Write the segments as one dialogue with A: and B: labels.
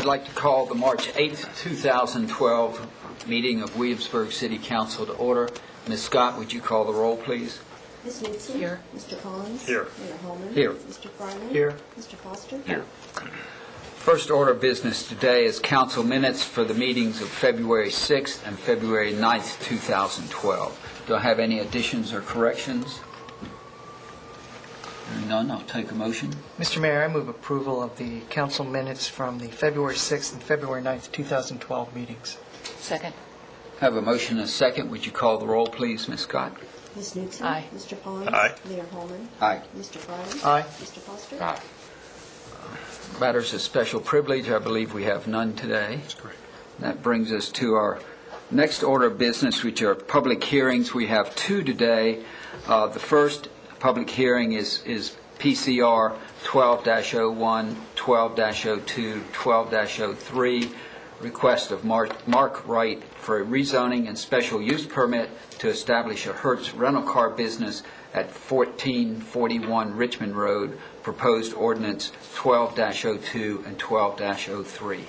A: like to call the March 8th, 2012 meeting of Williamsburg City Council to order. Ms. Scott, would you call the roll, please?
B: Ms. Newton.
C: Here.
B: Mr. Collins.
D: Here.
B: Mayor Holman.
A: Here.
B: Mr. Fryman.
D: Here.
B: Mr. Foster.
A: Here. First order of business today is council minutes for the meetings of February 6th and February 9th, 2012. Do I have any additions or corrections? Hearing none, I'll take a motion.
C: Mr. Mayor, I move approval of the council minutes from the February 6th and February 9th, 2012 meetings.
E: Second.
A: Have a motion and a second. Would you call the roll, please, Ms. Scott?
B: Ms. Newton.
E: Aye.
B: Mr. Collins.
D: Aye.
B: Mayor Holman.
A: Aye.
B: Mr. Fryman.
C: Aye.
B: Mr. Foster.
A: Aye. Matters of special privilege, I believe we have none today.
D: That's correct.
A: That brings us to our next order of business, which are public hearings. We have two today. The first public hearing is PCR 12-01, 12-02, 12-03, request of Mark Wright for a rezoning and special use permit to establish a Hertz rental car business at 1441 Richmond Road, proposed ordinance 12-02 and 12-03.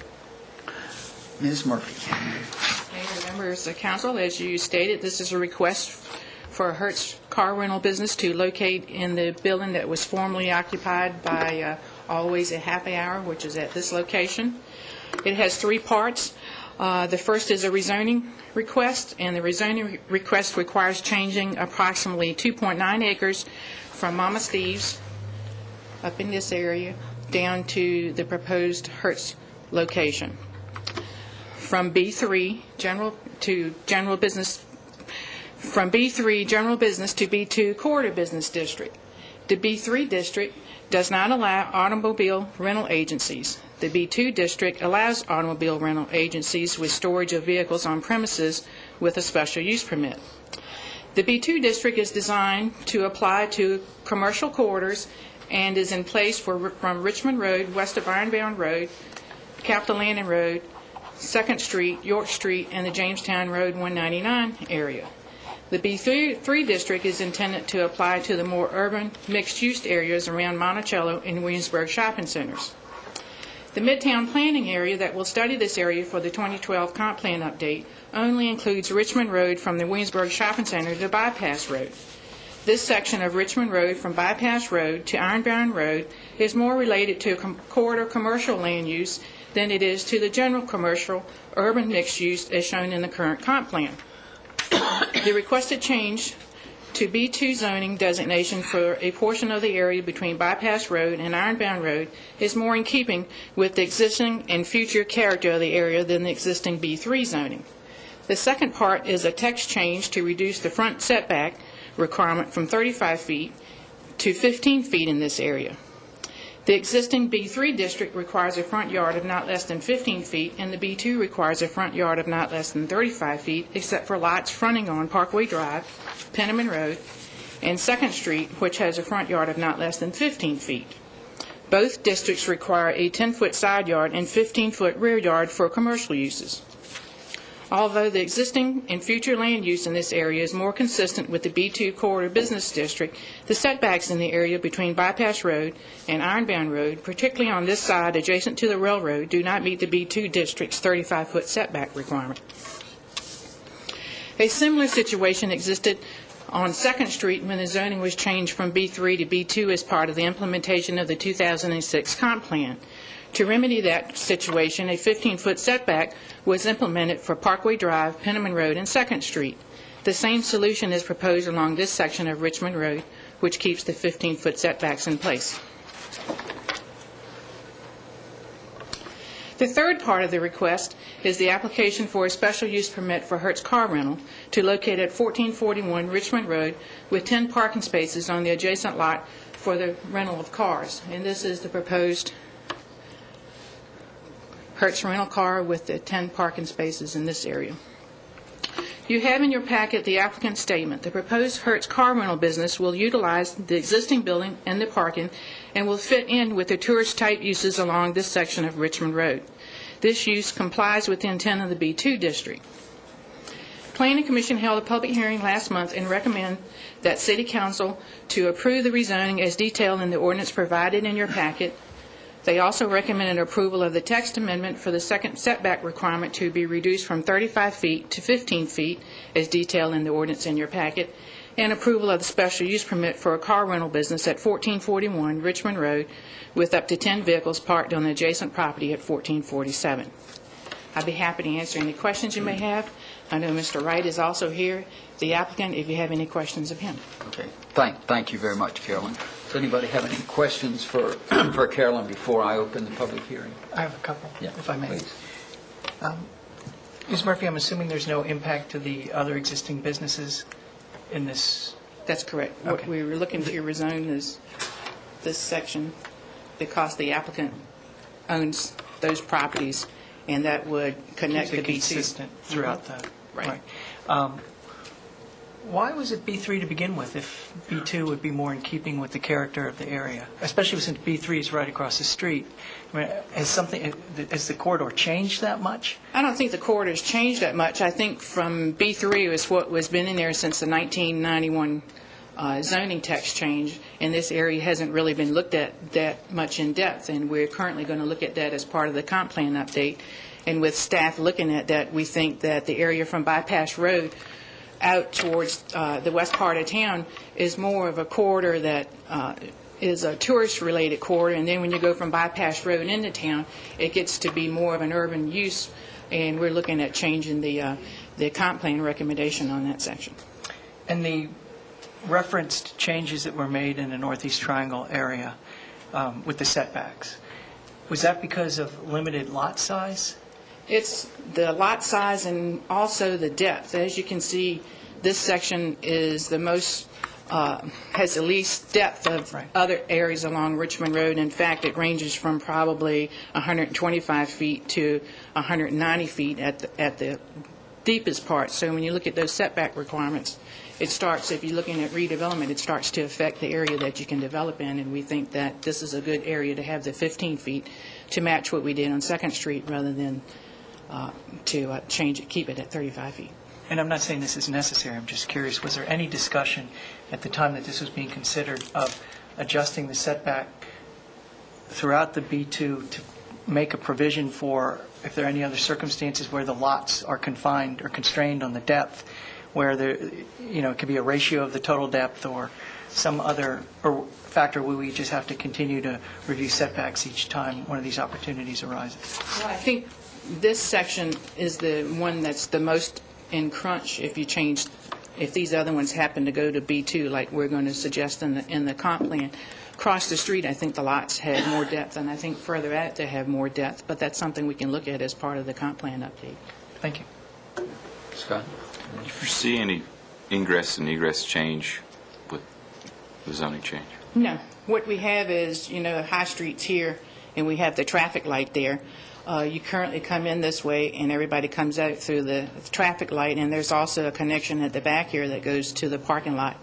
A: Ms. Murphy.
E: Mayor, members of council, as you stated, this is a request for a Hertz car rental business to locate in the building that was formerly occupied by Always a Happy Hour, which is at this location. It has three parts. The first is a rezoning request, and the rezoning request requires changing approximately 2.9 acres from Mama Steve's up in this area down to the proposed Hertz location. From B3 general business to B2 corridor business district. The B3 district does not allow automobile rental agencies. The B2 district allows automobile rental agencies with storage of vehicles on premises with a special use permit. The B2 district is designed to apply to commercial corridors and is in place from Richmond Road, west of Ironbound Road, Capitol Landing Road, 2nd Street, York Street, and the Jamestown Road 199 area. The B3 district is intended to apply to the more urban, mixed-use areas around Monticello and Williamsburg shopping centers. The Midtown planning area that will study this area for the 2012 comp plan update only includes Richmond Road from the Williamsburg shopping center to Bypass Road. This section of Richmond Road from Bypass Road to Ironbound Road is more related to corridor commercial land use than it is to the general commercial urban mixed use as shown in the current comp plan. The requested change to B2 zoning designation for a portion of the area between Bypass Road and Ironbound Road is more in keeping with the existing and future character of the area than the existing B3 zoning. The second part is a text change to reduce the front setback requirement from 35 feet to 15 feet in this area. The existing B3 district requires a front yard of not less than 15 feet, and the B2 requires a front yard of not less than 35 feet, except for lots fronting on Parkway Drive, Penniman Road, and 2nd Street, which has a front yard of not less than 15 feet. Both districts require a 10-foot side yard and 15-foot rear yard for commercial uses. Although the existing and future land use in this area is more consistent with the B2 corridor business district, the setbacks in the area between Bypass Road and Ironbound Road, particularly on this side adjacent to the railroad, do not meet the B2 district's 35-foot setback requirement. A similar situation existed on 2nd Street when the zoning was changed from B3 to B2 as part of the implementation of the 2006 comp plan. To remedy that situation, a 15-foot setback was implemented for Parkway Drive, Penniman Road, and 2nd Street. The same solution is proposed along this section of Richmond Road, which keeps the 15-foot setbacks in place. The third part of the request is the application for a special use permit for Hertz car rental to locate at 1441 Richmond Road with 10 parking spaces on the adjacent lot for the rental of cars. And this is the proposed Hertz rental car with the 10 parking spaces in this area. You have in your packet the applicant's statement. The proposed Hertz car rental business will utilize the existing building and the parking and will fit in with the tourist-type uses along this section of Richmond Road. This use complies with the intent of the B2 district. Planning Commission held a public hearing last month and recommend that City Council to approve the rezoning as detailed in the ordinance provided in your packet They also recommended approval of the text amendment for the second setback requirement to be reduced from 35 feet to 15 feet, as detailed in the ordinance in your packet, and approval of the special use permit for a car rental business at 1441 Richmond Road with up to 10 vehicles parked on the adjacent property at 1447. I'd be happy to answer any questions you may have. I know Mr. Wright is also here, the applicant, if you have any questions of him.
A: Okay. Thank you very much, Carolyn. Does anybody have any questions for Carolyn before I open the public hearing?
C: I have a couple,
A: Yeah,
C: if I may.
A: please.
C: Ms. Murphy, I'm assuming there's no impact to the other existing businesses in this?
E: That's correct. What
C: Okay.
E: we were looking to rezone is this section because the applicant owns those properties, and that would connect
C: Keep
E: to
C: it
E: B2.
C: consistent throughout the...
E: Right.
C: Why was it B3 to begin with if B2 would be more in keeping with the character of the area, especially since B3 is right across the street? I mean, has the corridor changed that much?
E: I don't think the corridor's changed that much. I think from B3 is what was been in there since the 1991 zoning text change, and this area hasn't really been looked at that much in depth, and we're currently going to look at that as part of the comp plan update. And with staff looking at that, we think that the area from Bypass Road out towards the west part of town is more of a corridor that is a tourist-related corridor, and then when you go from Bypass Road into town, it gets to be more of an urban use, and we're looking at changing the comp plan recommendation on that section.
C: And the referenced changes that were made in the Northeast Triangle area with the setbacks, was that because of limited lot size?
E: It's the lot size and also the depth. As you can see, this section is the most, has the least depth of
C: Right.
E: other areas along Richmond Road. In fact, it ranges from probably 125 feet to 190 feet at the deepest part. So when you look at those setback requirements, it starts, if you're looking at redevelopment, it starts to affect the area that you can develop in, and we think that this is a good area to have the 15 feet to match what we did on 2nd Street rather than to change it, keep it at 35 feet.
C: And I'm not saying this is necessary, I'm just curious, was there any discussion at the time that this was being considered of adjusting the setback throughout the B2 to make a provision for if there are any other circumstances where the lots are confined or constrained on the depth, where there, it could be a ratio of the total depth or some other or factor where we just have to continue to review setbacks each time one of these opportunities arises?
E: Well, I think this section is the one that's the most in crunch if these other ones happen to go to B2, like we're going to suggest in the comp plan. Across the street, I think the lots had more depth, and I think further out they have more depth, but that's something we can look at as part of the comp plan update.
C: Thank you.
A: Scott?
D: Do you foresee any ingress and egress change with the zoning change?
E: No. What we have is, High Street's here, and we have the traffic light there. You currently come in this way, and everybody comes out through the traffic light, and there's also a connection at the back here that goes to the parking lot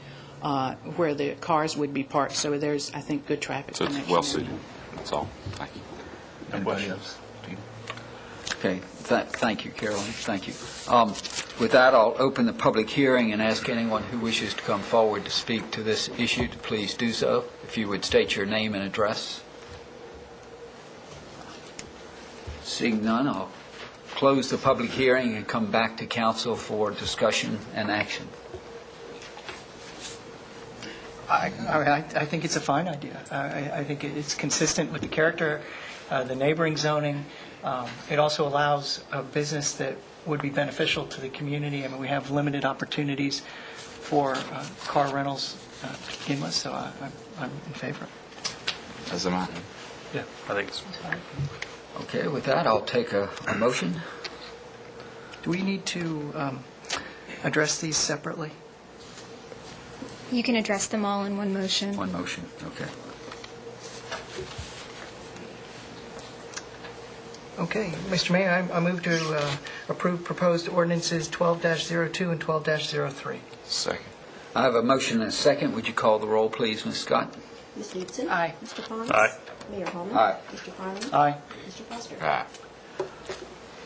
E: where the cars would be parked. So there's, I think, good traffic
D: So
E: connection.
D: it's well suited. That's all. Thank you.
A: Anybody else? Okay, thank you, Carolyn. Thank you. With that, I'll open the public hearing and ask anyone who wishes to come forward to speak to this issue to please do so. If you would state your name and address. Seeing none, I'll close the public hearing and come back to council for discussion and action.
C: I think it's a fine idea. I think it's consistent with the character, the neighboring zoning. It also allows a business that would be beneficial to the community. I mean, we have limited opportunities for car rentals to begin with, so I'm in favor.
D: As am I.
C: Yeah.
D: I think it's
A: Okay, with that, I'll take a motion.
C: Do we need to address these separately?
F: You can address them all in one motion.
A: One motion, okay.
C: Okay, Mr. Mayor, I move to approve proposed ordinances 12-02 and 12-03.
D: second.
A: I have a motion and a second. Would you call the roll, please, Ms. Scott?
B: Ms. Newton.
C: Aye.
B: Mr. Pons.
D: Aye.
B: Mayor Holman.
A: Aye.
B: Mr. Farley.
C: Aye.
B: Mr. Foster.
D: Aye.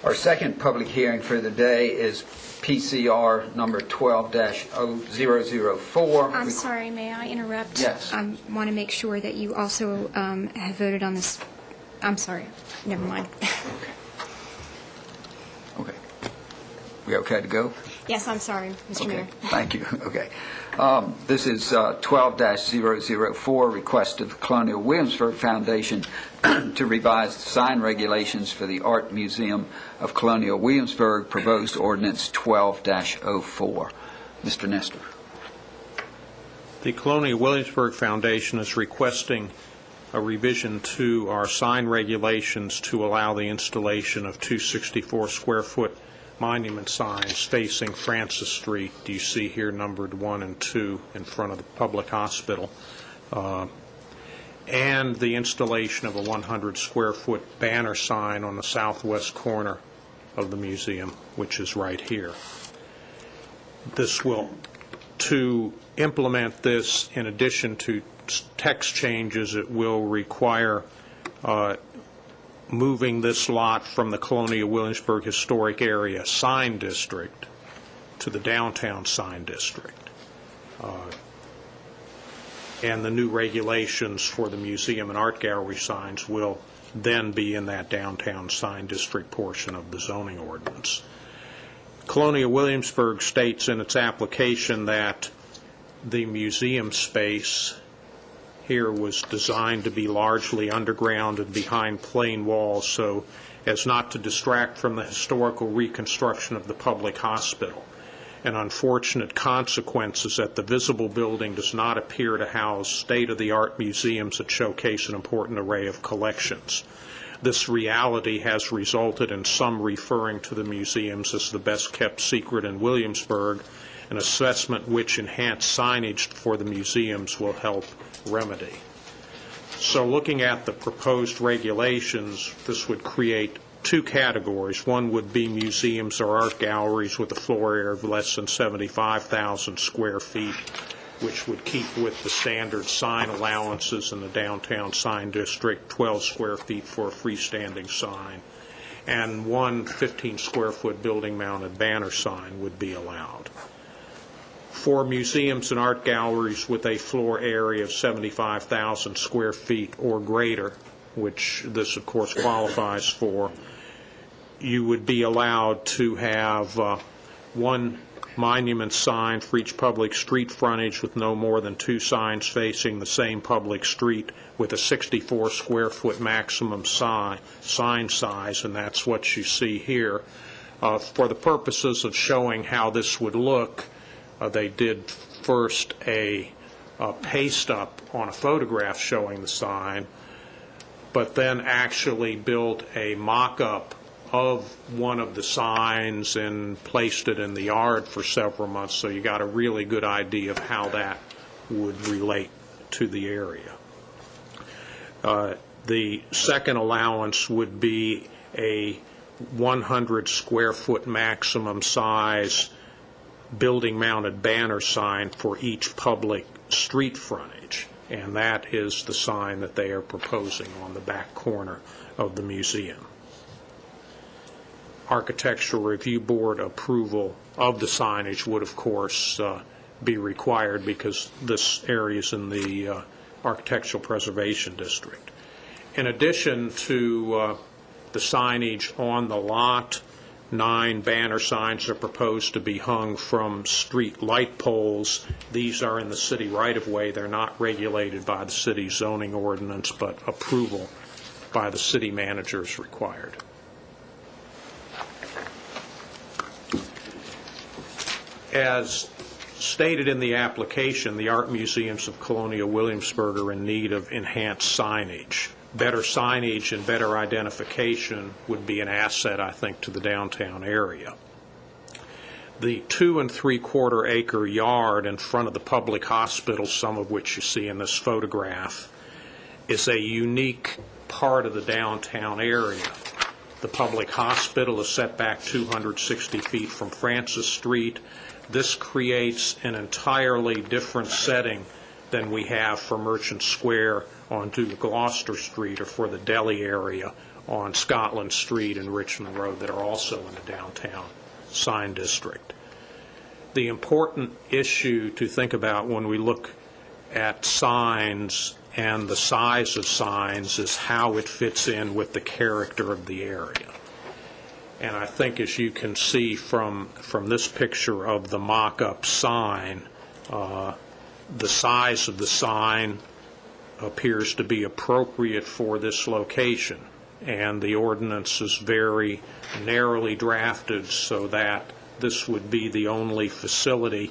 A: Our second public hearing for the day is PCR number 12-0004.
F: I'm sorry, may I interrupt?
A: Yes.
F: I want to make sure that you also have voted on this I'm sorry. Never mind.
A: Okay. We okay to go?
F: Yes, I'm sorry, Mr. Mayor.
A: Thank you. Okay. This is 12-004, request of the Colonial Williamsburg Foundation to revise the sign regulations for the Art Museum of Colonial Williamsburg, proposed ordinance 12-04. Mr. Nestor.
G: The Colonial Williamsburg Foundation is requesting a revision to our sign regulations to allow the installation of 264 square foot monument signs facing Francis Street. You see here numbered 1 and 2 in front of the public hospital, and the installation of a 100 square foot banner sign on the southwest corner of the museum, which is right here. To implement this, in addition to text changes, it will require moving this lot from the Colonial Williamsburg Historic Area Sign District to the Downtown Sign District. And the new regulations for the museum and art gallery signs will then be in that Downtown Sign District portion of the zoning ordinance. Colonial Williamsburg states in its application that the museum space here was designed to be largely underground and behind plain walls so as not to distract from the historical reconstruction of the public hospital. An unfortunate consequence is that the visible building does not appear to house state-of-the-art museums that showcase an important array of collections. This reality has resulted in some referring to the museums as the best-kept secret in Williamsburg, an assessment which enhanced signage for the museums will help remedy. So looking at the proposed regulations, this would create two categories. One would be museums or art galleries with a floor area of less than 75,000 square feet, which would keep with the standard sign allowances in the Downtown Sign District, 12 square feet for a freestanding sign, and one 15-square-foot building-mounted banner sign would be allowed. For museums and art galleries with a floor area of 75,000 square feet or greater, which this, of course, qualifies for, you would be allowed to have one monument sign for each public street frontage with no more than 2 signs facing the same public street with a 64 square foot maximum sign size, and that's what you see here. For the purposes of showing how this would look, they did first a paste up on a photograph showing the sign, but then actually built a mock-up of one of the signs and placed it in the yard for several months, so you got a really good idea of how that would relate to the area. The second allowance would be a 100 square foot maximum size building-mounted banner sign for each public street frontage, and that is the sign that they are proposing on the back corner of the museum. Architectural Review Board approval of the signage would, of course, be required because this area is in the Architectural Preservation District. In addition to the signage on the lot, 9 banner signs are proposed to be hung from street light poles. These are in the city right-of-way. They're not regulated by the city zoning ordinance, but approval by the city manager is required. As stated in the application, the art museums of Colonial Williamsburg are in need of enhanced signage. Better signage and better identification would be an asset, I think, to the downtown area. The 2 3/4 acre yard in front of the public hospital, some of which you see in this photograph, is a unique part of the downtown area. The public hospital is set back 260 feet from Francis Street. This creates an entirely different setting than we have for Merchant Square onto Gloucester Street or for the deli area on Scotland Street and Richmond Road that are also in the downtown sign district. The important issue to think about when we look at signs and the size of signs is how it fits in with the character of the area. And I think, as you can see from this picture of the mock-up sign, the size of the sign appears to be appropriate for this location, and the ordinance is very narrowly drafted so that this would be the only facility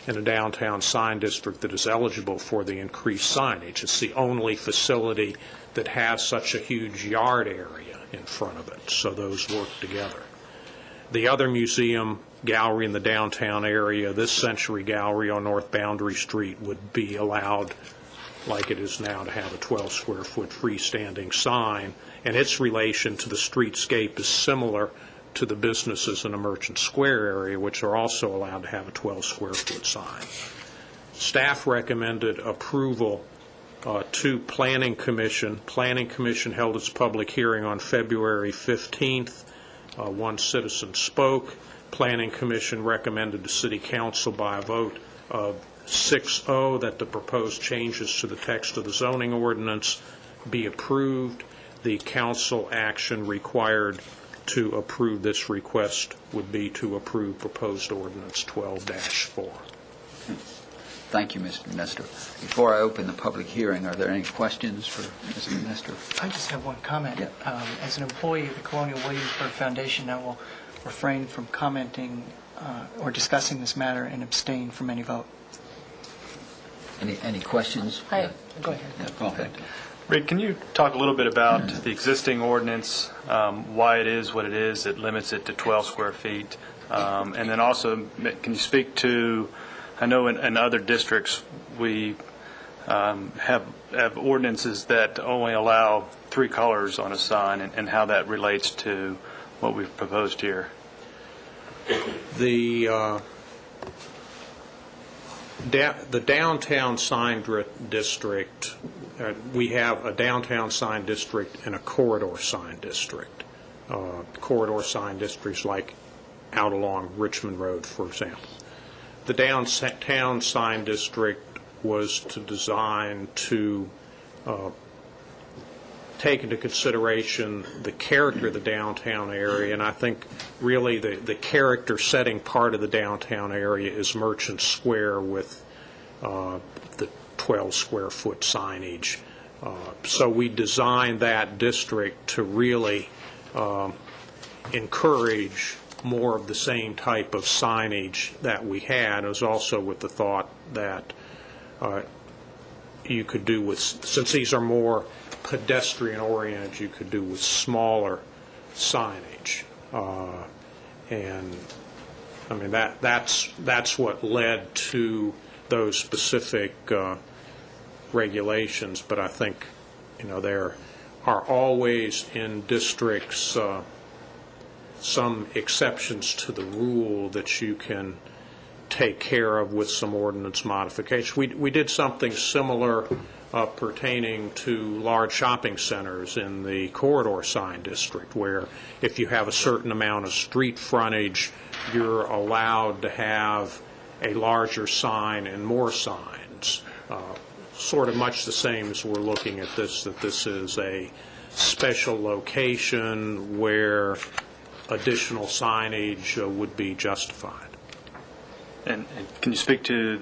G: in a downtown sign district that is eligible for the increased signage. It's the only facility that has such a huge yard area in front of it, so those work together. The other museum gallery in the downtown area, this Century Gallery on North Boundary Street, would be allowed, like it is now, to have a 12 square foot freestanding sign, and its relation to the streetscape is similar to the businesses in the Merchant Square area, which are also allowed to have a 12 square foot sign. Staff recommended approval to Planning Commission. Planning Commission held its public hearing on February 15th. One citizen spoke. Planning Commission recommended to City Council by a vote of 6-0 that the proposed changes to the text of the zoning ordinance be approved. The council action required to approve this request would be to approve proposed ordinance 12-4.
A: Thank you, Mr. Nestor. Before I open the public hearing, are there any questions for Mr. Nestor?
C: I just have one comment.
A: Yeah.
C: As an employee of the Colonial Williamsburg Foundation, I will refrain from commenting or discussing this matter and abstain from any vote.
A: Any questions?
C: Go ahead.
A: Yeah, go ahead.
H: Reed, can you talk a little bit about the existing ordinance, why it is what it is, that limits it to 12 square feet? And then also, can you speak to, I know in other districts we have ordinances that only allow 3 colors on a sign, and how that relates to what we've proposed here?
G: The downtown sign district, we have a downtown sign district and a corridor sign district. Corridor sign districts like out along Richmond Road, for example. The downtown sign district was designed to take into consideration the character of the downtown area, and I think really the character setting part of the downtown area is Merchant Square with the 12 square foot signage. So we designed that district to really encourage more of the same type of signage that we had. It was also with the thought that you could do with, since these are more pedestrian oriented, you could do with smaller signage. And I mean, that's what led to those specific regulations. But I think, there are always in districts some exceptions to the rule that you can take care of with some ordinance modification. We did something similar pertaining to large shopping centers in the corridor sign district, where if you have a certain amount of street frontage, you're allowed to have a larger sign and more signs. Sort of much the same as we're looking at this, that this is a special location where additional signage would be justified.
H: And can you speak to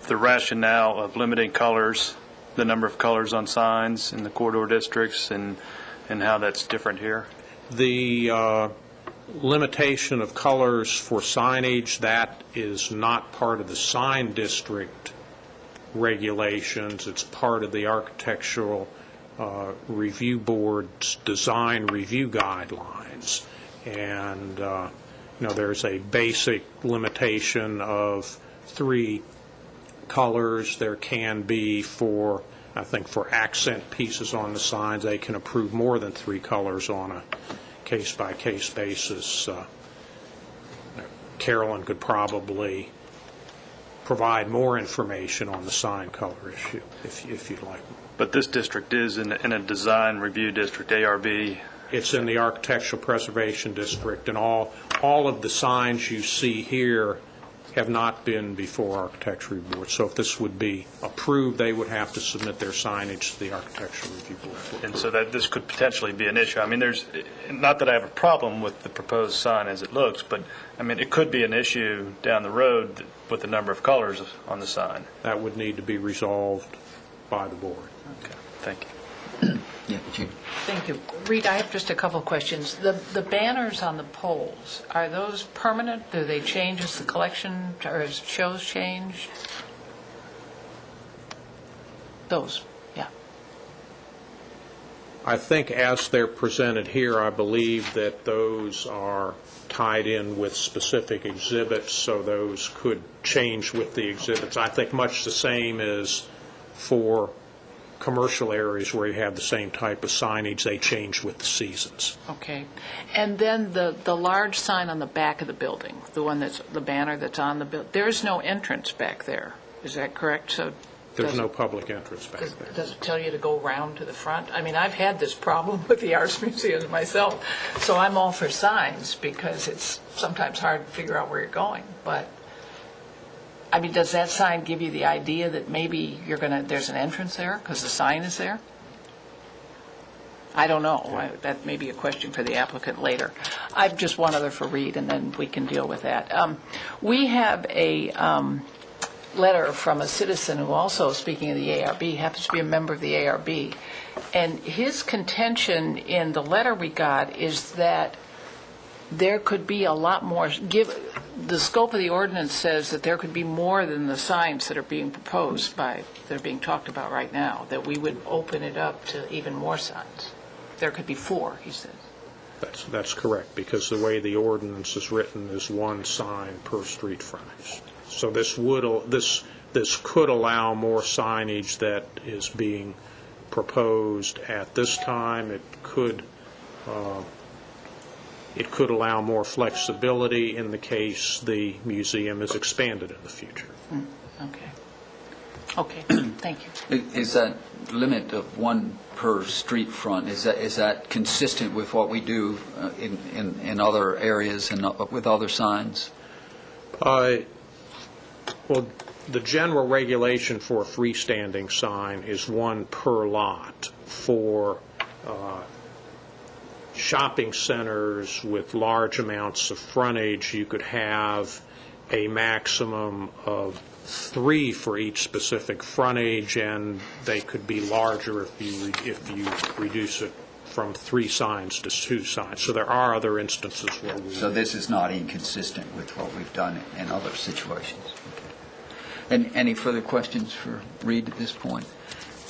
H: the rationale of limiting colors, the number of colors on signs in the corridor districts, and how that's different here?
G: The limitation of colors for signage, that is not part of the sign district regulations. It's part of the Architectural Review Board's design review guidelines. And there's a basic limitation of 3 colors. There can be for accent pieces on the signs, they can approve more than 3 colors on a case-by-case basis. Carolyn could probably provide more information on the sign color issue if you'd like.
H: But this district is in a design review district, ARB.
G: It's in the Architectural Preservation District, and all of the signs you see here have not been before Architecture Review Board. So if this would be approved, they would have to submit their signage to the Architecture Review Board.
H: And so that this could potentially be an issue. I mean, there's, not that I have a problem with the proposed sign as it looks, but, I mean, it could be an issue down the road with the number of colors on the sign.
G: That would need to be resolved by the board.
H: Okay, thank you.
A: Yeah, Judy.
I: Thank you. Reed, I have just a couple of questions. The banners on the poles, are those permanent? Do they change as the collection or as shows change? Those, yeah.
G: I think as they're presented here, I believe that those are tied in with specific exhibits, so those could change with the exhibits. I think much the same as for commercial areas where you have the same type of signage, they change with the seasons.
I: Okay. And then the large sign on the back of the building, the one that's the banner that's on the building, there's no entrance back there. Is that correct? So
G: There's no public entrance back there.
I: Does it tell you to go round to the front? I mean, I've had this problem with the Arts Museum myself, so I'm all for signs because it's sometimes hard to figure out where you're going. But, I mean, does that sign give you the idea that maybe there's an entrance there because the sign is there? I don't know. That may be a question for the applicant later. I've just one other for Reed, and then we can deal with that. We have a letter from a citizen who also, speaking of the ARB, happens to be a member of the ARB. And his contention in the letter we got is that there could be a lot more, the scope of the ordinance says that there could be more than the signs that are being proposed that are being talked about right now, that we would open it up to even more signs. There could be 4, he says.
G: That's correct, because the way the ordinance is written is 1 sign per street frontage. So this could allow more signage that is being proposed at this time. It could allow more flexibility in the case the museum is expanded in the future.
I: Okay, thank you.
A: Is that limit of 1 per street front, is that consistent with what we do in other areas and with other signs?
G: Well, the general regulation for a freestanding sign is 1 per lot. For shopping centers with large amounts of frontage, you could have a maximum of 3 for each specific frontage, and they could be larger if you reduce it from 3 signs to 2 signs. So there are other instances where we...
A: So this is not inconsistent with what we've done in other situations. Okay. And any further questions for Reed at this point?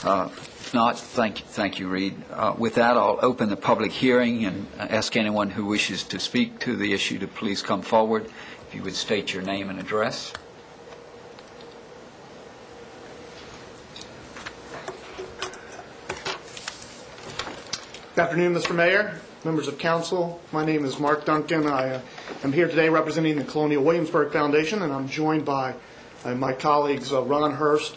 A: If not, thank you, Reed. With that, I'll open the public hearing and ask anyone who wishes to speak to the issue to please come forward. If you would state your name and address.
J: Good afternoon, Mr. Mayor, members of council. My name is Mark Duncan. I am here today representing the Colonial Williamsburg Foundation, and I'm joined by my colleagues Ron Hurst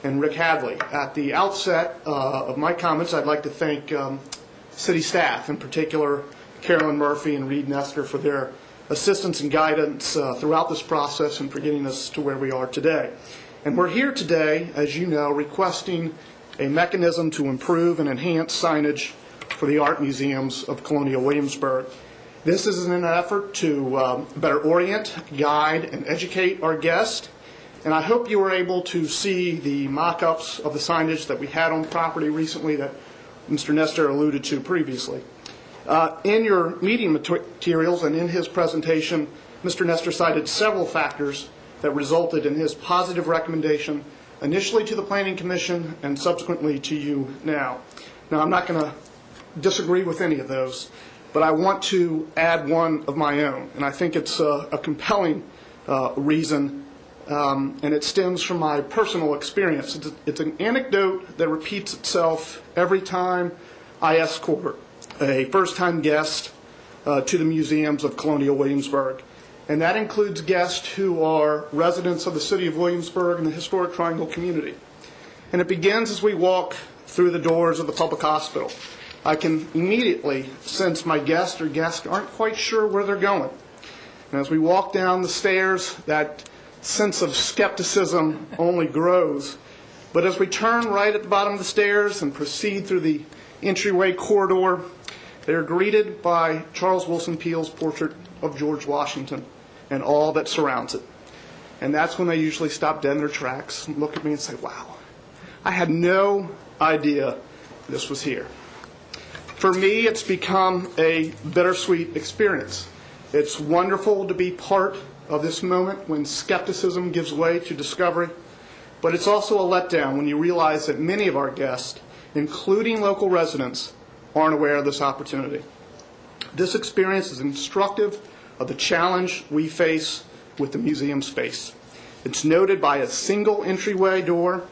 J: and Rick Hadley. At the outset of my comments, I'd like to thank city staff, in particular Carolyn Murphy and Reed Nestor, for their assistance and guidance throughout this process and for getting us to where we are today. And we're here today, as you know, requesting a mechanism to improve and enhance signage for the art museums of Colonial Williamsburg. This is in an effort to better orient, guide, and educate our guests. And I hope you were able to see the mock-ups of the signage that we had on property recently that Mr. Nestor alluded to previously. In your meeting materials and in his presentation, Mr. Nestor cited several factors that resulted in his positive recommendation initially to the Planning Commission and subsequently to you now. Now, I'm not going to disagree with any of those, but I want to add one of my own, and I think it's a compelling reason, and it stems from my personal experience. It's an anecdote that repeats itself every time I escort a first-time guest to the museums of Colonial Williamsburg, and that includes guests who are residents of the city of Williamsburg and the historic Triangle community. And it begins as we walk through the doors of the public hospital. I can immediately sense my guests aren't quite sure where they're going. And as we walk down the stairs that sense of skepticism only grows. But as we turn right at the bottom of the stairs and proceed through the entryway corridor, they're greeted by Charles Wilson Peele's portrait of George Washington and all that surrounds it. And that's when they usually stop dead in their tracks and look at me and say, wow, I had no idea this was here. For me, it's become a bittersweet experience. It's wonderful to be part of this moment when skepticism gives way to discovery, but it's also a letdown when you realize that many of our guests, including local residents, aren't aware of this opportunity. This experience is instructive of the challenge we face with the museum space. It's noted by a single entryway door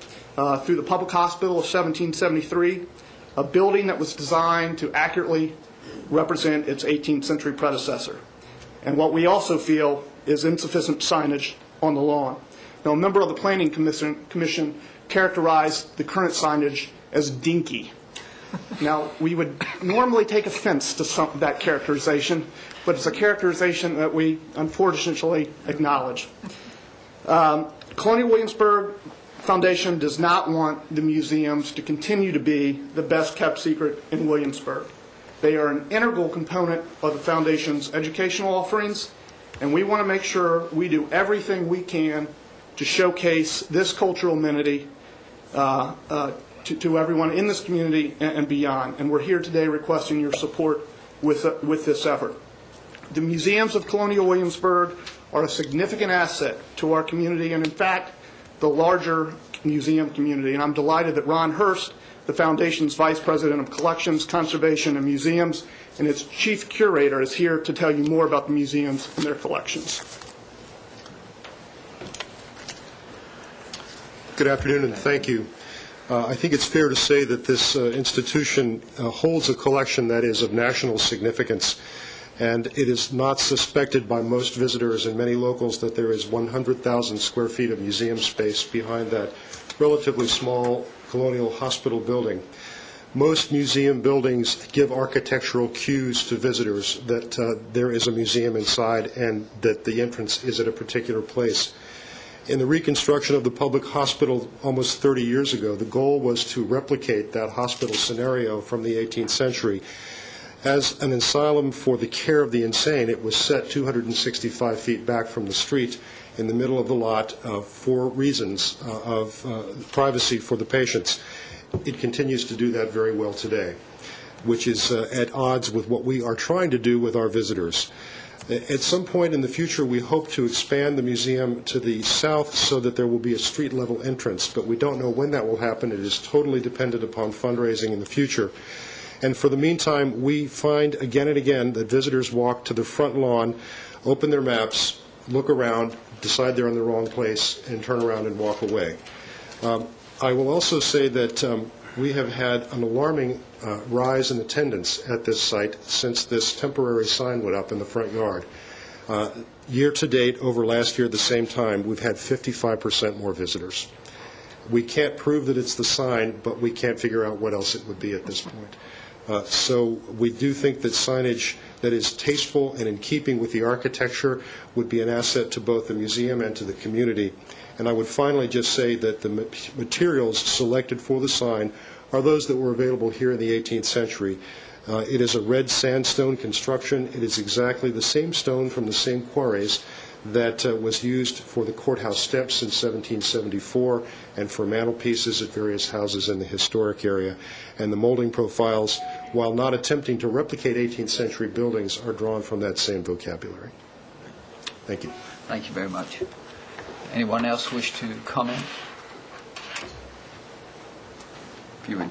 J: through the public hospital of 1773, a building that was designed to accurately represent its 18th century predecessor. And what we also feel is insufficient signage on the lawn. Now, a member of the Planning Commission characterized the current signage as dinky. Now, we would normally take offense to that characterization, but it's a characterization that we unfortunately acknowledge. Colonial Williamsburg Foundation does not want the museums to continue to be the best kept secret in Williamsburg. They are an integral component of the Foundation's educational offerings, and we want to make sure we do everything we can to showcase this cultural amenity to everyone in this community and beyond. And we're here today requesting your support with this effort. The museums of Colonial Williamsburg are a significant asset to our community and, in fact, the larger museum community. And I'm delighted that Ron Hurst, the Foundation's Vice President of Collections, Conservation, and Museums, and its Chief Curator, is here to tell you more about the museums and their collections.
K: Good afternoon, and thank you. I think it's fair to say that this institution holds a collection that is of national significance, and it is not suspected by most visitors and many locals that there is 100,000 square feet of museum space behind that relatively small colonial hospital building. Most museum buildings give architectural cues to visitors that there is a museum inside and that the entrance is at a particular place. In the reconstruction of the public hospital almost 30 years ago, the goal was to replicate that hospital scenario from the 18th century. As an asylum for the care of the insane, it was set 265 feet back from the street in the middle of the lot for reasons of privacy for the patients. It continues to do that very well today, which is at odds with what we are trying to do with our visitors. At some point in the future, we hope to expand the museum to the south so that there will be a street-level entrance, but we don't know when that will happen. It is totally dependent upon fundraising in the future. And for the meantime, we find again and again that visitors walk to the front lawn, open their maps, look around, decide they're in the wrong place, and turn around and walk away. I will also say that we have had an alarming rise in attendance at this site since this temporary sign went up in the front yard. Year to date, over last year at the same time, we've had 55% more visitors. We can't prove that it's the sign, but we can't figure out what else it would be at this point. So we do think that signage that is tasteful and in keeping with the architecture would be an asset to both the museum and to the community. And I would finally just say that the materials selected for the sign are those that were available here in the 18th century. It is a red sandstone construction. It is exactly the same stone from the same quarries that was used for the courthouse steps in 1774 and for mantelpieces at various houses in the historic area. And the molding profiles, while not attempting to replicate 18th century buildings, are drawn from that same vocabulary. Thank you.
A: Thank you very much. Anyone else wish to comment? If you would.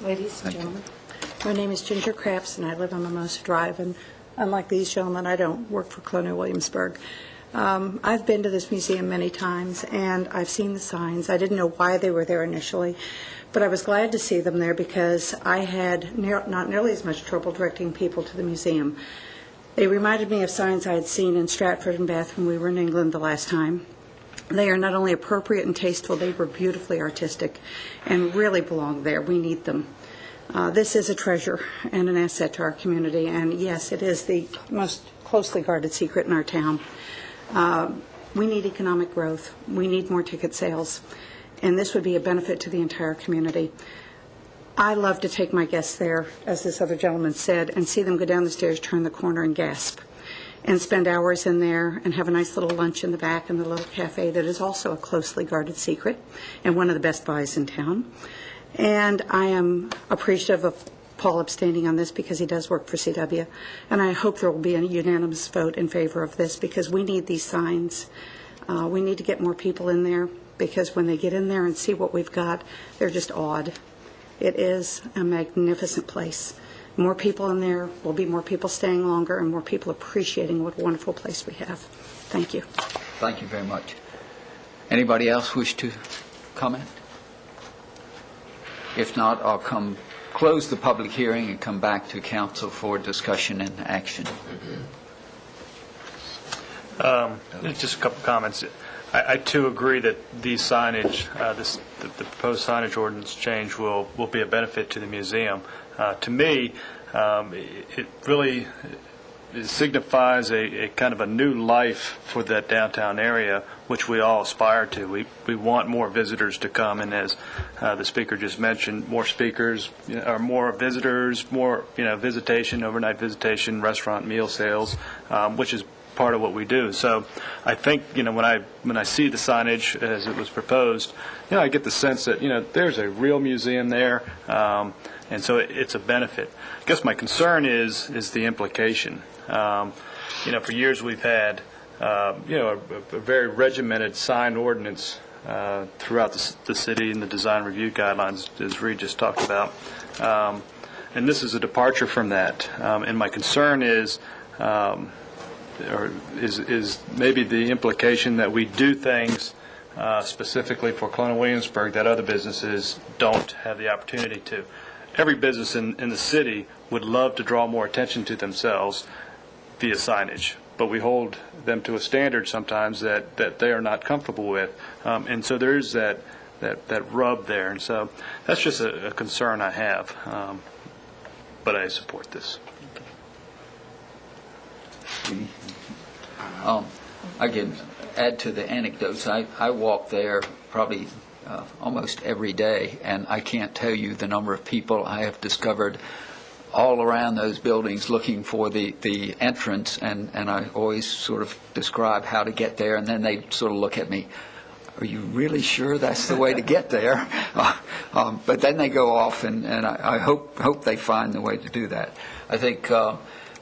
B: Ladies and gentlemen, my name is Ginger Crafts, and I live on Mimosa Drive. And unlike these gentlemen, I don't work for Colonial Williamsburg. I've been to this museum many times, and I've seen the signs. I didn't know why they were there initially, but I was glad to see them there because I had not nearly as much trouble directing people to the museum. They reminded me of signs I had seen in Stratford and Bath when we were in England the last time. They are not only appropriate and tasteful, they were beautifully artistic and really belong there. We need them. This is a treasure and an asset to our community, and yes, it is the most closely guarded secret in our town. We need economic growth. We need more ticket sales, and this would be a benefit to the entire community. I love to take my guests there, as this other gentleman said, and see them go down the stairs, turn the corner, and gasp, and spend hours in there and have a nice little lunch in the back in the little cafe that is also a closely guarded secret and one of the best buys in town. And I am appreciative of Paul abstaining on this because he does work for CW, and I hope there will be a unanimous vote in favor of this because we need these signs. We need to get more people in there because when they get in there and see what we've got, they're just awed. It is a magnificent place. More people in there, will be more people staying longer and more people appreciating what a wonderful place we have. Thank you.
A: Thank you very much. Anybody else wish to comment? If not, I'll close the public hearing and come back to council for discussion and action.
H: Just a couple of comments. I too agree that these signage, the proposed signage ordinance change will be a benefit to the museum. To me, it really signifies a kind of a new life for that downtown area, which we all aspire to. We want more visitors to come, and as the speaker just mentioned, more speakers, or more visitors, more visitation, overnight visitation, restaurant meal sales, which is part of what we do. So I think when I see the signage as it was proposed, I get the sense that there's a real museum there, and so it's a benefit. I guess my concern is the implication. For years we've had a very regimented sign ordinance throughout the city and the design review guidelines, as Reed just talked about, and this is a departure from that. And my concern is maybe the implication that we do things specifically for Colonial Williamsburg that other businesses don't have the opportunity to. Every business in the city would love to draw more attention to themselves via signage, but we hold them to a standard sometimes that they are not comfortable with, and so there is that rub there, and so that's just a concern I have, but I support this.
A: I can add to the anecdotes. I walk there probably almost every day, and I can't tell you the number of people I have discovered all around those buildings looking for the entrance, and I always sort of describe how to get there, and then they sort of look at me, are you really sure that's the way to get there? But then they go off, and I hope they find the way to do that. I think,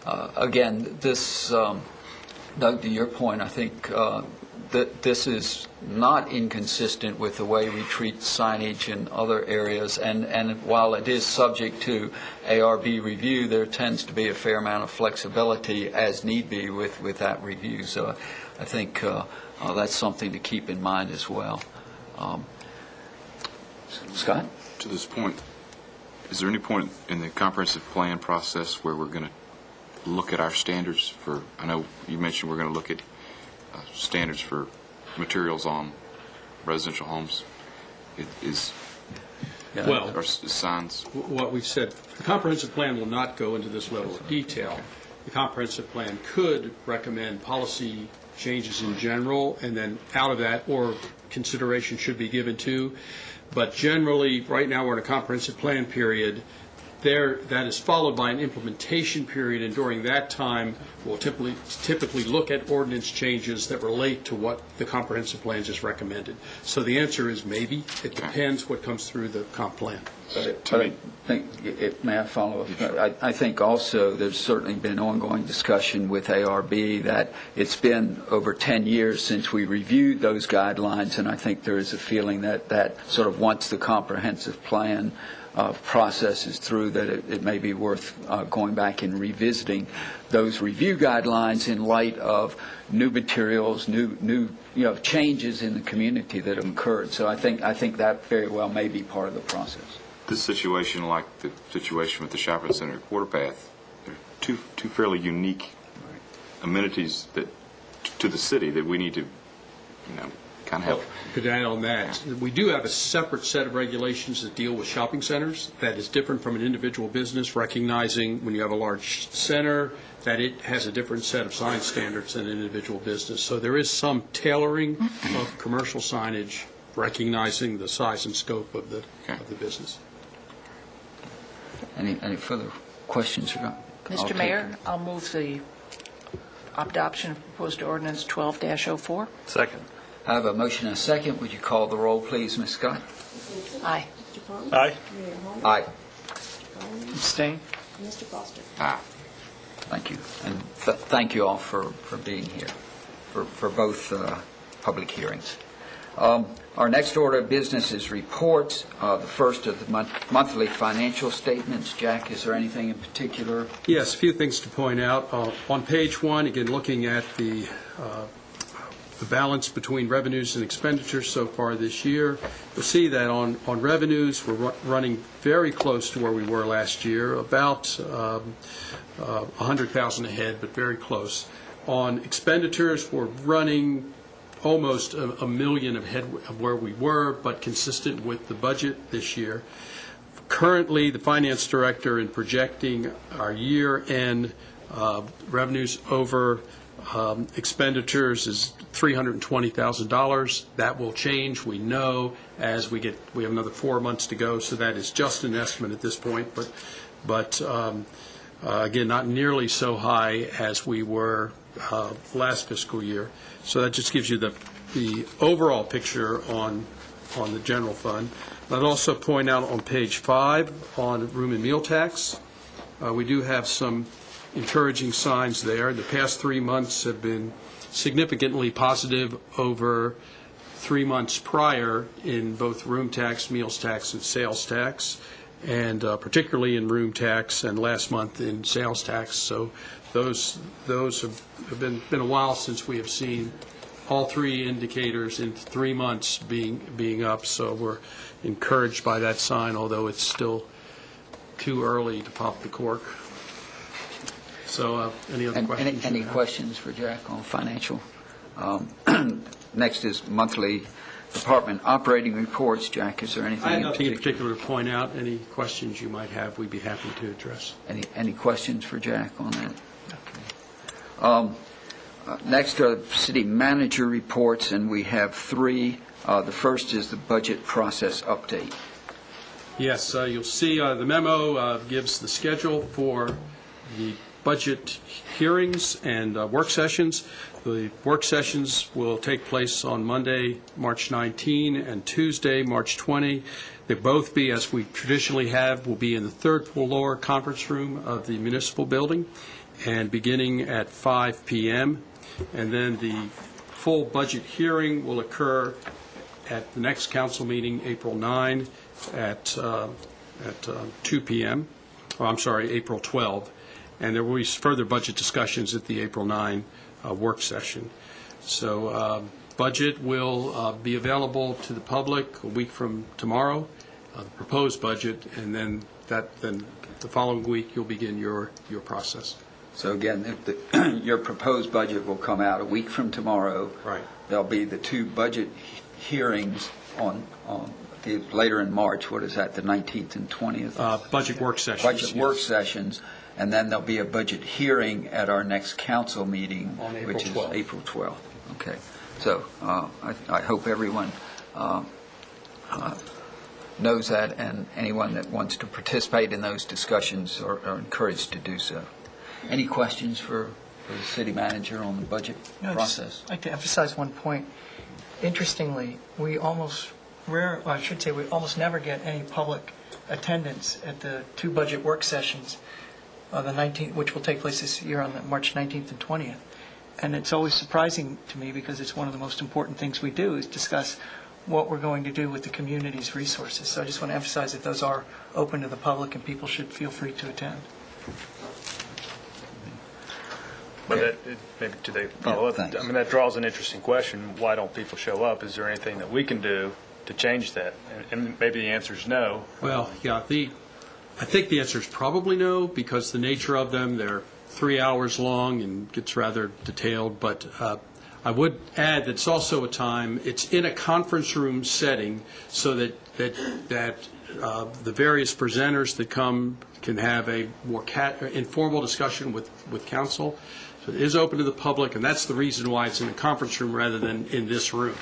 A: again, this, Doug, to your point, I think that this is not inconsistent with the way we treat signage in other areas, and while it is subject to ARB review, there tends to be a fair amount of flexibility as need be with that review. So I think that's something to keep in mind as well. Scott?
D: To this point, is there any point in the comprehensive plan process where we're going to look at our standards for, I know you mentioned we're going to look at standards for materials on residential homes, or signs?
L: What we've said, the comprehensive plan will not go into this level of detail. The comprehensive plan could recommend policy changes in general, and then out of that, or consideration should be given to. But generally, right now we're in a comprehensive plan period. That is followed by an implementation period, and during that time, we'll typically look at ordinance changes that relate to what the comprehensive plan just recommended. So the answer is maybe. It depends what comes through the comp plan.
A: But I think, may I follow up? I think also there's certainly been ongoing discussion with ARB that it's been over 10 years since we reviewed those guidelines, and I think there is a feeling that sort of once the comprehensive plan process is through, that it may be worth going back and revisiting those review guidelines in light of new materials, new changes in the community that have occurred. So I think that very well may be part of the process.
D: This situation, like the situation with the shopping center at Quarter Path, they're two fairly unique amenities that to the city that we need to kind of help.
L: Could add on that, we do have a separate set of regulations that deal with shopping centers that is different from an individual business, recognizing when you have a large center that it has a different set of sign standards than an individual business. So there is some tailoring of commercial signage, recognizing the size and scope of the business.
A: Any further questions?
I: Mr. Mayor, I'll move the adoption of proposed ordinance 12-04.
H: Second.
A: I have a motion and a second. Would you call the roll, please, Ms. Scott?
I: Aye.
H: Aye.
A: Aye.
C: Abstain?
B: Mr. Foster.
D: Ah.
A: Thank you. And thank you all for being here, for both public hearings. Our next order of business is reports. The first of the monthly financial statements. Jack, is there anything in particular?
L: Yes, a few things to point out. On page 1, again, looking at the balance between revenues and expenditures so far this year, you'll see that on revenues, we're running very close to where we were last year, about $100,000 ahead, but very close. On expenditures, we're running almost a million ahead of where we were, but consistent with the budget this year. Currently, the finance director in projecting our year-end revenues over expenditures is $320,000. That will change, we know, as we have another 4 months to go, so that is just an estimate at this point, but again, not nearly so high as we were last fiscal year. So that just gives you the overall picture on the general fund. I'd also point out on page 5 on room and meal tax, we do have some encouraging signs there. The past 3 months have been significantly positive over 3 months prior in both room tax, meals tax, and sales tax, and particularly in room tax, and last month in sales tax. So those have been a while since we have seen all 3 indicators in 3 months being up. So we're encouraged by that sign, although it's still too early to pop the cork. So any other questions?
A: Any questions for Jack on financial? Next is monthly department operating reports. Jack, is there anything
L: I have nothing in particular to point out. Any questions you might have, we'd be happy to address.
A: Any questions for Jack on that? Okay. Next are city manager reports, and we have 3. The first is the budget process update.
L: Yes, you'll see the memo gives the schedule for the budget hearings and work sessions. The work sessions will take place on Monday, March 19, and Tuesday, March 20. They both be, as we traditionally have, will be in the 3rd floor conference room of the municipal building, and beginning at 5 p.m. And then the full budget hearing will occur at the next council meeting, April 9, at 2 p.m. Oh, I'm sorry, April 12. And there will be further budget discussions at the April 9 work session. So budget will be available to the public a week from tomorrow, the proposed budget, and then the following week you'll begin your process.
A: So again, your proposed budget will come out a week from tomorrow.
L: Right.
A: There'll be the 2 budget hearings on later in March. What is that, the 19th and 20th?
L: Budget work sessions.
A: Budget work sessions. And then there'll be a budget hearing at our next council meeting, which is April 12th. Okay. So I hope everyone knows that, and anyone that wants to participate in those discussions are encouraged to do so. Any questions for the city manager on the budget process?
C: I'd like to emphasize one point. Interestingly, we almost never get any public attendance at the 2 budget work sessions, the 19th, which will take place this year on March 19th and 20th. And it's always surprising to me because it's one of the most important things we do is discuss what we're going to do with the community's resources. So I just want to emphasize that those are open to the public and people should feel free to attend.
H: But maybe to they follow up, I mean, that draws an interesting question. Why don't people show up? Is there anything that we can do to change that? And maybe the answer is no.
L: Well, yeah, I think the answer is probably no, because the nature of them, they're 3 hours long and gets rather detailed. But I would add that it's also a time, it's in a conference room setting, so that the various presenters that come can have a more informal discussion with council. So it is open to the public, and that's the reason why it's in a conference room rather than in this room.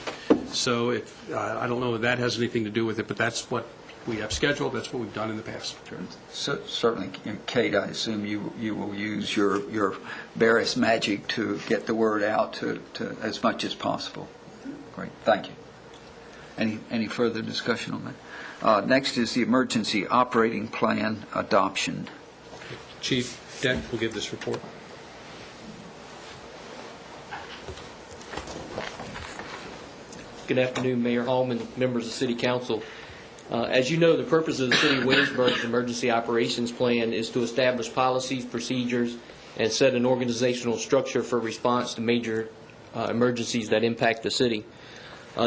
L: So I don't know if that has anything to do with it, but that's what we have scheduled. That's what we've done in the past.
A: So, certainly, Kate, I assume you will use your various magic to get the word out to as much as possible. Great, thank you. Any further discussion on that? Next is the emergency operating plan adoption.
L: Chief Deck will give this report.
M: Good afternoon, Mayor Hallman, members of City Council. As you know, the purpose of the City of Williamsburg's Emergency Operations Plan is to establish policies, procedures, and set an organizational structure for response to major emergencies that impact the city.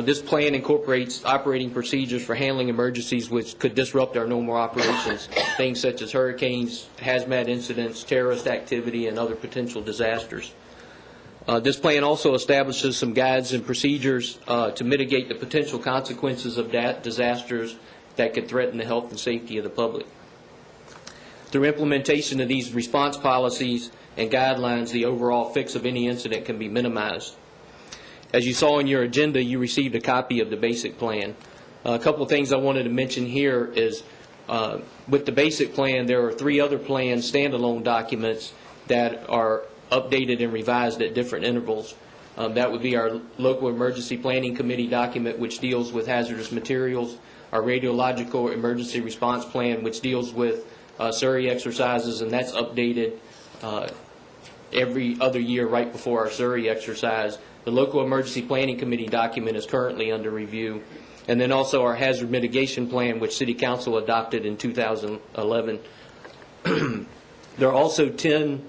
M: This plan incorporates operating procedures for handling emergencies which could disrupt our normal operations, things such as hurricanes, hazmat incidents, terrorist activity, and other potential disasters. This plan also establishes some guides and procedures to mitigate the potential consequences of disasters that could threaten the health and safety of the public. Through implementation of these response policies and guidelines, the overall fix of any incident can be minimized. As you saw in your agenda, you received a copy of the basic plan. A couple of things I wanted to mention here is with the basic plan, there are 3 other plan standalone documents that are updated and revised at different intervals. That would be our local emergency planning committee document, which deals with hazardous materials, our radiological emergency response plan, which deals with Surrey exercises, and that's updated every other year right before our Surrey exercise. The local emergency planning committee document is currently under review. And then also our hazard mitigation plan, which City Council adopted in 2011. There are also 10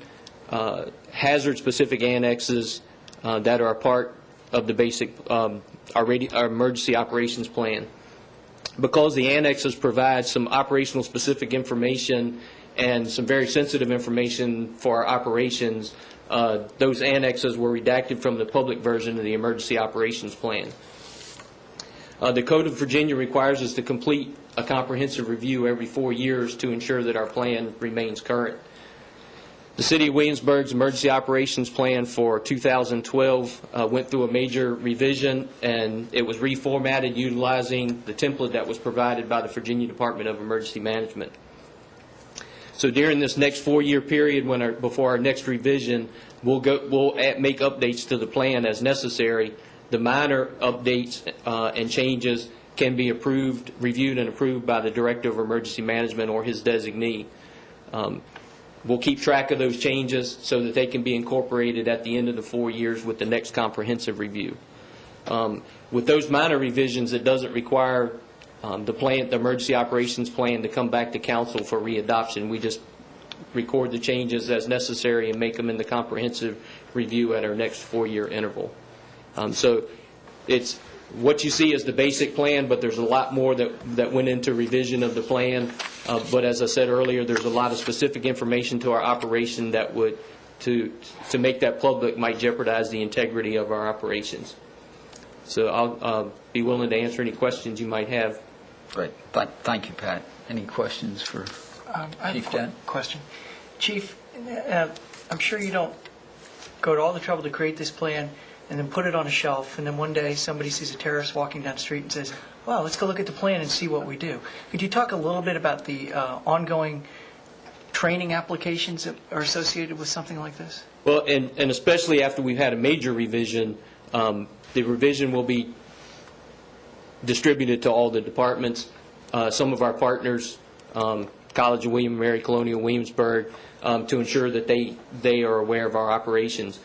M: hazard-specific annexes that are a part of the basic, our emergency operations plan. Because the annexes provide some operational specific information and some very sensitive information for our operations, those annexes were redacted from the public version of the emergency operations plan. The Code of Virginia requires us to complete a comprehensive review every 4 years to ensure that our plan remains current. The City of Williamsburg's emergency operations plan for 2012 went through a major revision, and it was reformatted utilizing the template that was provided by the Virginia Department of Emergency Management. So during this next 4-year period, before our next revision, we'll make updates to the plan as necessary. The minor updates and changes can be reviewed and approved by the Director of Emergency Management or his designee. We'll keep track of those changes so that they can be incorporated at the end of the 4 years with the next comprehensive review. With those minor revisions, it doesn't require the emergency operations plan to come back to council for readoption. We just record the changes as necessary and make them in the comprehensive review at our next 4-year interval. So it's what you see as the basic plan, but there's a lot more that went into revision of the plan. But as I said earlier, there's a lot of specific information to our operation that would, to make that public, might jeopardize the integrity of our operations. So I'll be willing to answer any questions you might have.
A: Great. Thank you, Pat. Any questions for Chief Dent?
C: Question. Chief, I'm sure you don't go to all the trouble to create this plan and then put it on a shelf, and then one day somebody sees a terrorist walking down the street and says, well, let's go look at the plan and see what we do. Could you talk a little bit about the ongoing training applications that are associated with something like this?
M: Well, and especially after we've had a major revision, the revision will be distributed to all the departments. Some of our partners, College of William and Mary, Colonial Williamsburg, to ensure that they are aware of our operations.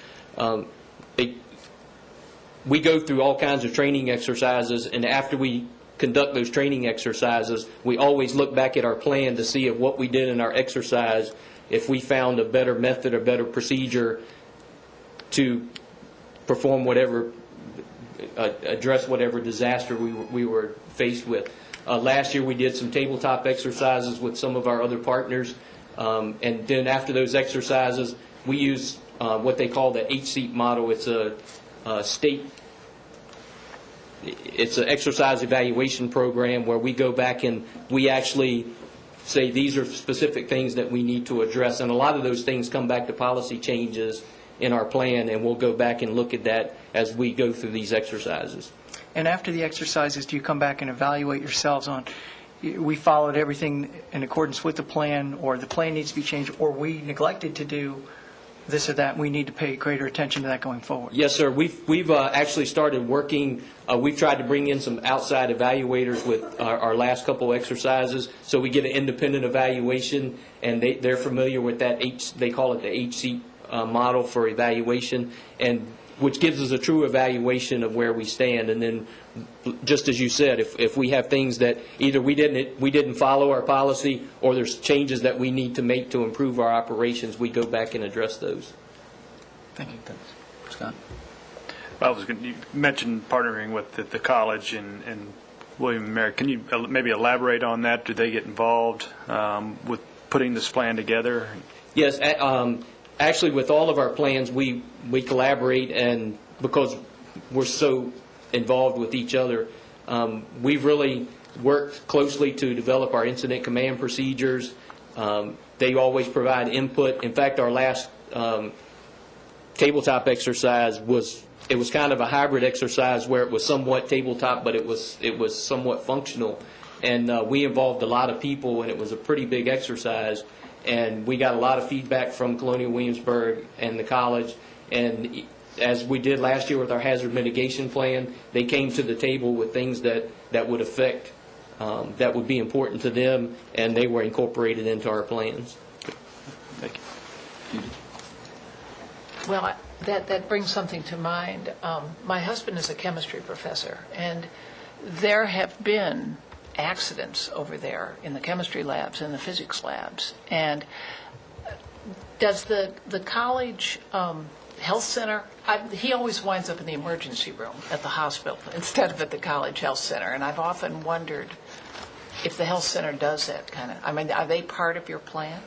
M: We go through all kinds of training exercises, and after we conduct those training exercises, we always look back at our plan to see if what we did in our exercise, if we found a better method or better procedure to perform whatever, address whatever disaster we were faced with. Last year we did some tabletop exercises with some of our other partners, and then after those exercises, we use what they call the 8-seat model. It's state. It's an exercise evaluation program where we go back and we actually say these are specific things that we need to address, and a lot of those things come back to policy changes in our plan, and we'll go back and look at that as we go through these exercises.
C: And after the exercises, do you come back and evaluate yourselves on, we followed everything in accordance with the plan, or the plan needs to be changed, or we neglected to do this or that, we need to pay greater attention to that going forward?
M: Yes, sir. We've actually started working. We've tried to bring in some outside evaluators with our last couple exercises, so we get an independent evaluation, and they're familiar with that. They call it the HC model for evaluation, and which gives us a true evaluation of where we stand. And then, just as you said, if we have things that either we didn't follow our policy, or there's changes that we need to make to improve our operations, we go back and address those.
C: Thank you.
A: Scott?
H: You mentioned partnering with the college and William and Mary. Can you maybe elaborate on that? Do they get involved with putting this plan together?
M: Yes. Actually, with all of our plans, we collaborate, and because we're so involved with each other, we've really worked closely to develop our incident command procedures. They always provide input. In fact, our last tabletop exercise was kind of a hybrid exercise where it was somewhat tabletop, but it was somewhat functional, and we involved a lot of people, and it was a pretty big exercise. And we got a lot of feedback from Colonial Williamsburg and the college. And as we did last year with our hazard mitigation plan, they came to the table with things that would affect, that would be important to them, and they were incorporated into our plans.
H: Thank you.
I: Well, that brings something to mind. My husband is a chemistry professor, and there have been accidents over there in the chemistry labs and the physics labs. And does the college health center, he always winds up in the emergency room at the hospital instead of at the college health center. And I've often wondered if the health center does that kind of, I mean, are they part of your plan?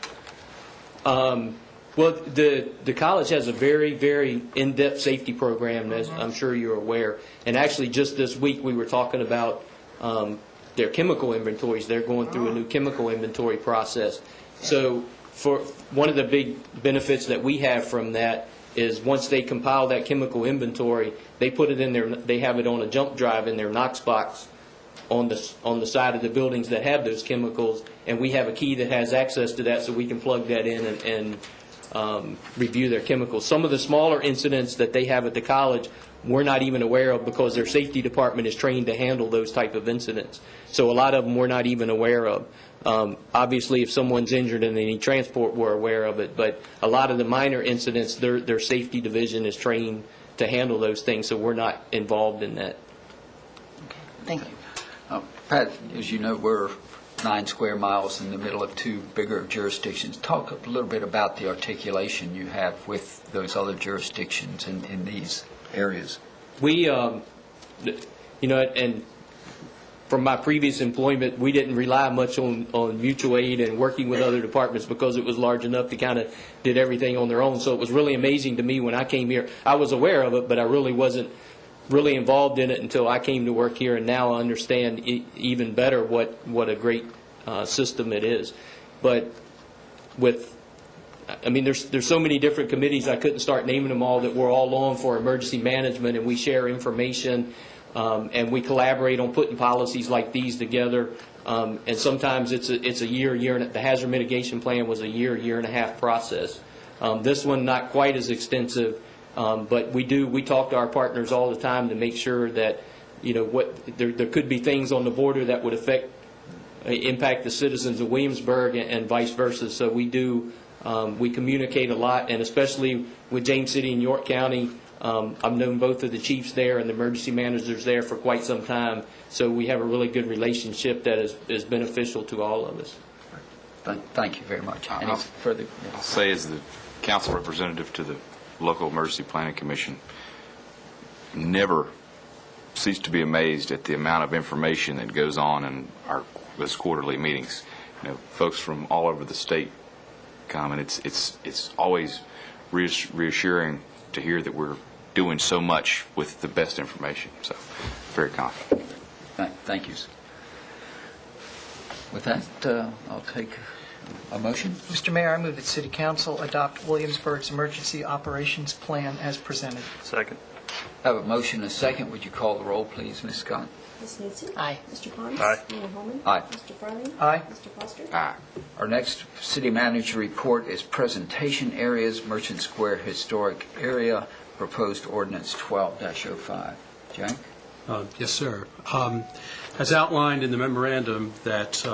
M: Well, the college has a very, very in-depth safety program, as I'm sure you're aware. And actually, just this week, we were talking about their chemical inventories. They're going through a new chemical inventory process. So for one of the big benefits that we have from that is once they compile that chemical inventory, they put it in their, they have it on a jump drive in their Knox box on the side of the buildings that have those chemicals, and we have a key that has access to that, so we can plug that in and review their chemicals. Some of the smaller incidents that they have at the college we're not even aware of because their safety department is trained to handle those type of incidents. So a lot of them we're not even aware of. Obviously, if someone's injured and they need transport, we're aware of it. But a lot of the minor incidents, their safety division is trained to handle those things, so we're not involved in that.
I: Okay. Thank you.
A: Pat, as you know, we're 9 square miles in the middle of 2 bigger jurisdictions. Talk a little bit about the articulation you have with those other jurisdictions in these areas.
M: We, and from my previous employment, we didn't rely much on mutual aid and working with other departments because it was large enough to kind of did everything on their own. So it was really amazing to me when I came here. I was aware of it, but I really wasn't really involved in it until I came to work here, and now I understand even better what a great system it is. But there's so many different committees, I couldn't start naming them all, that we're all on for emergency management, and we share information, and we collaborate on putting policies like these together. And sometimes it's a year and the hazard mitigation plan was a year and a half process. This one not quite as extensive, but we talk to our partners all the time to make sure that there could be things on the border that would impact the citizens of Williamsburg and vice versa. So we communicate a lot, and especially with James City and York County, I've known both of the chiefs there and the emergency managers there for quite some time, so we have a really good relationship that is beneficial to all of us.
A: Thank you very much. Any further?
D: I'll say as the council representative to the local emergency planning commission, never cease to be amazed at the amount of information that goes on in those quarterly meetings. Folks from all over the state come, and it's always reassuring to hear that we're doing so much with the best information. So, very confident.
A: Thank you. With that, I'll take a motion.
C: Mr. Mayor, I move that City Council adopt Williamsburg's Emergency Operations Plan as presented.
H: Second.
A: I have a motion and a second. Would you call the roll, please, Ms. Scott?
N: Ms. Knutson?
I: Aye.
N: Mr. Pons?
H: Aye.
N: Mayor Holman?
A: Aye.
N: Mr. Farley?
C: Aye.
N: Mr. Foster?
D: Aye.
A: Our next city manager report is presentation areas, Merchant Square Historic Area, proposed ordinance 12-05. Jack?
L: Yes, sir. As outlined in the memorandum that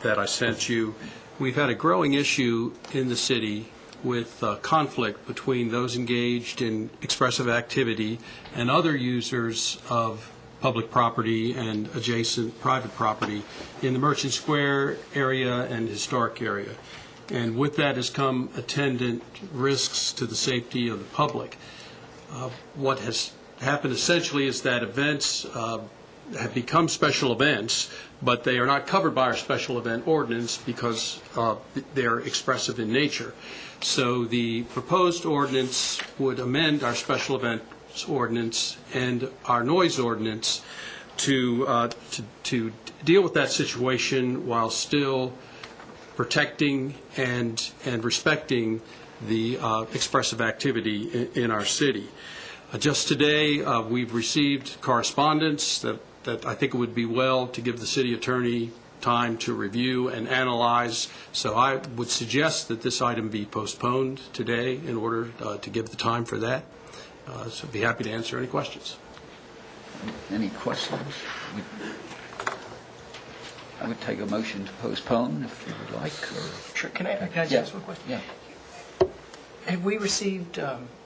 L: I sent you, we've had a growing issue in the city with conflict between those engaged in expressive activity and other users of public property and adjacent private property in the Merchant Square area and historic area. And with that has come attendant risks to the safety of the public. What has happened essentially is that events have become special events, but they are not covered by our special event ordinance because they're expressive in nature. So the proposed ordinance would amend our special events ordinance and our noise ordinance to deal with that situation while still protecting and respecting the expressive activity in our city. Just today, we've received correspondence that I think it would be well to give the city attorney time to review and analyze. So I would suggest that this item be postponed today in order to give the time for that. So I'd be happy to answer any questions.
A: Any questions? I would take a motion to postpone if you would like. Or...
C: Sure. Can I just ask one question?
A: Yeah.
C: Have we received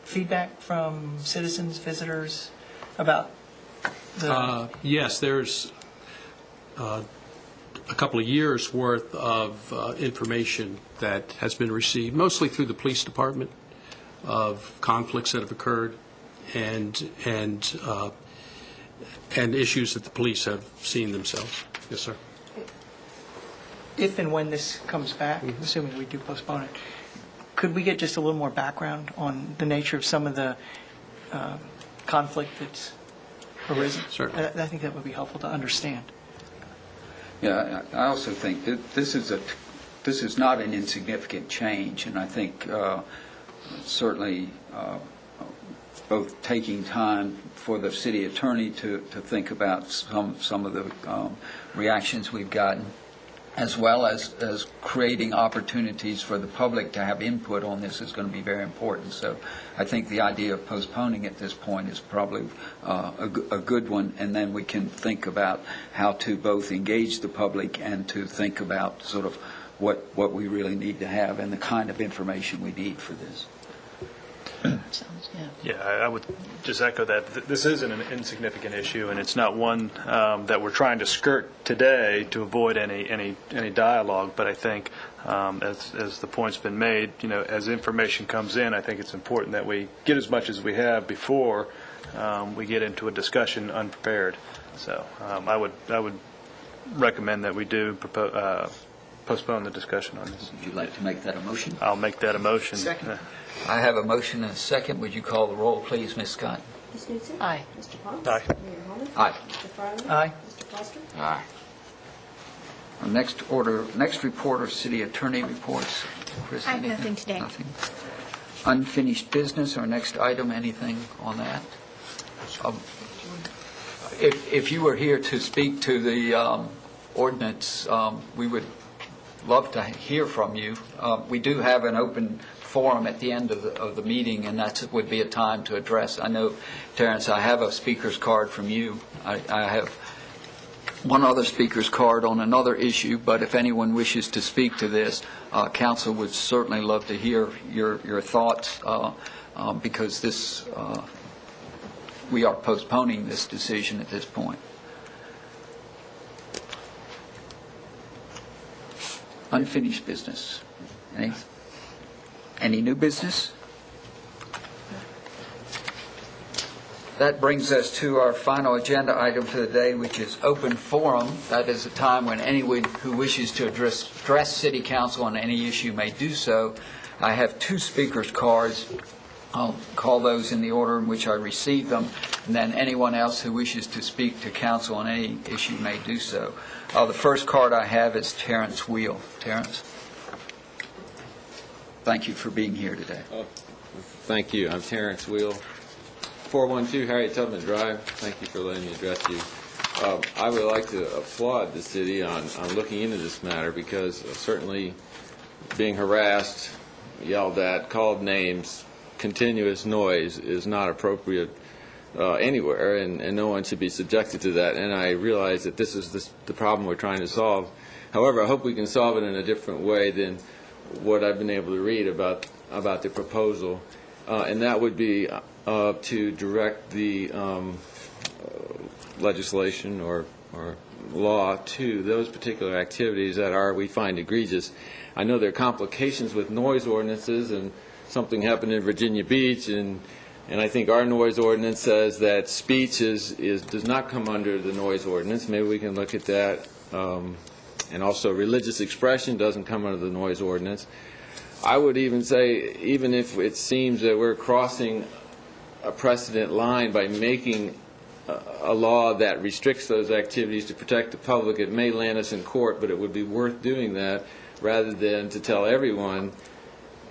C: feedback from citizens, visitors about the...
L: Yes, there's a couple of years' worth of information that has been received, mostly through the police department, of conflicts that have occurred and issues that the police have seen themselves. Yes, sir.
C: If and when this comes back, assuming we do postpone it, could we get just a little more background on the nature of some of the conflict that's arisen?
L: Certainly.
C: I think that would be helpful to understand.
A: Yeah, I also think that this is not an insignificant change, and I think certainly both taking time for the city attorney to think about some of the reactions we've gotten, as well as creating opportunities for the public to have input on this is going to be very important. So I think the idea of postponing at this point is probably a good one, and then we can think about how to both engage the public and to think about sort of what we really need to have and the kind of information we need for this.
H: Yeah, I would just echo that. This isn't an insignificant issue, and it's not one that we're trying to skirt today to avoid any dialogue. But I think, as the point's been made, as information comes in, I think it's important that we get as much as we have before we get into a discussion unprepared. So I would recommend that we do postpone the discussion on this.
A: Would you like to make that a motion?
H: I'll make that a motion.
C: Second.
A: I have a motion and a second. Would you call the roll, please, Ms. Scott?
N: Ms. Knutson?
I: Aye.
N: Mr. Pons?
H: Aye.
N: Mayor Holman?
A: Aye.
N: Mr. Farley?
C: Aye.
N: Mr. Foster?
D: Aye.
A: Our next report are city attorney reports. Chris,
F: I have
A: anything?
F: nothing today.
A: Nothing. Unfinished business, our next item, anything on that? If you were here to speak to the ordinance, we would love to hear from you. We do have an open forum at the end of the meeting, and that would be a time to address. I know, Terrence, I have a speaker's card from you. I have one other speaker's card on another issue, but if anyone wishes to speak to this, council would certainly love to hear your thoughts, because this we are postponing this decision at this point. Unfinished business. Any new business? That brings us to our final agenda item for the day, which is open forum. That is a time when anyone who wishes to address City Council on any issue may do so. I have two speakers' cards I'll call those in the order in which I received them, and then anyone else who wishes to speak to council on any issue may do so. The first card I have is Terrence Wheel. Terrence? Thank you for being here today.
N: Thank you. I'm Terrence Wheel, 412 Harriet Tubman Drive. Thank you for letting me address you. I would like to applaud the city on looking into this matter, because certainly being harassed, yelled at, called names, continuous noise is not appropriate anywhere, and no one should be subjected to that. And I realize that this is the problem we're trying to solve. However, I hope we can solve it in a different way than what I've been able to read about the proposal, and that would be to direct the legislation or law to those particular activities that we find egregious. I know there are complications with noise ordinances, and something happened in Virginia Beach, and I think our noise ordinance says that speech does not come under the noise ordinance. Maybe we can look at that. And also religious expression doesn't come under the noise ordinance. I would even say, even if it seems that we're crossing a precedent line by making a law that restricts those activities to protect the public, it may land us in court, but it would be worth doing that rather than to tell everyone